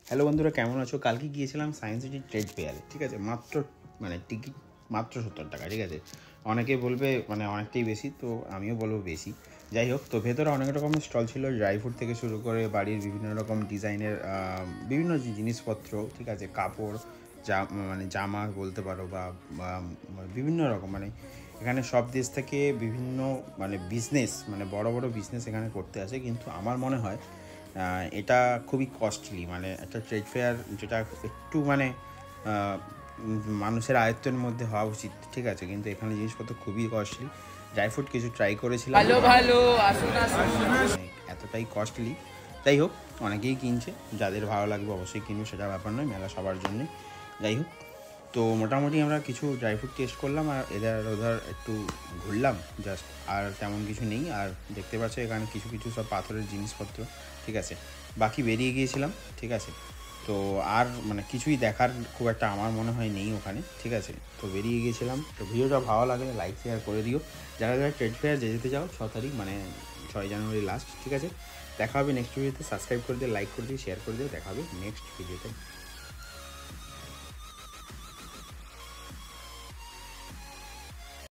Hello বন্ধুরা, কেমন আছো? কালকে গিয়েছিলাম সায়েন্স সিটি ট্রেড ফেয়ারে, ঠিক আছে? মাত্র টিকিট মাত্র 70 টাকা, ঠিক আছে? অনেকে বলবে অনেকটাই বেশি, তো আমিও বলবো বেশি। যাই হোক, তো ভেতরে অনেক রকমের স্টল ছিল, ড্রাই ফ্রুট থেকে শুরু করে বাড়ির বিভিন্ন রকম ডিজাইনের বিভিন্ন জিনিসপত্র, ঠিক আছে? কাপড়, জামা বলতে পারো, বা বিভিন্ন রকম এখানে সব দেশ থেকে বিভিন্ন বিজনেস, বড় বড় বিজনেস এখানে করতে আসে। কিন্তু আমার মনে হয় এটা খুবই কস্টলি, একটা ট্রেড ফেয়ার যেটা একটু মানুষের আয়ত্তের মধ্যে হওয়া উচিত, ঠিক আছে? কিন্তু এখানে জিনিসপত্র খুবই কস্টলি। ড্রাই ফ্রুট কিছু ট্রাই করেছিলাম, ভালো ভালো আসুন আসুন। এতটাই কস্টলি। যাই হোক, অনেকেই কিনছে, যাদের ভালো লাগবে অবশ্যই কিনবে, সেটা ব্যাপার নয়, মেলা সবার জন্যে। যাই হোক, তো মোটামুটি আমরা কিছু ড্রাই ফ্রুট টেস্ট করলাম আর এদের ওধার একটু ঘুরলাম জাস্ট, আর তেমন কিছু নেই। আর দেখতে পাচ্ছ এখানে কিছু কিছু সব পাথরের জিনিসপত্র, ঠিক আছে? বাকি বেরিয়ে গিয়েছিলাম, ঠিক আছে? তো আর কিছুই দেখার খুব একটা আমার মনে হয় নেই ওখানে, ঠিক আছে? তো বেরিয়ে গিয়েছিলাম। তো ভিডিওটা ভালো লাগলে লাইক শেয়ার করে দিও। যারা যারা ট্রেড ফেয়ার যেতে চাও 6 তারিখ 6 জানুয়ারি লাস্ট, ঠিক আছে? দেখা হবে নেক্সট ভিডিওতে। সাবস্ক্রাইব করে দিও, লাইক করে দিও, শেয়ার করে দিও। দেখা হবে নেক্সট ভিডিওতে।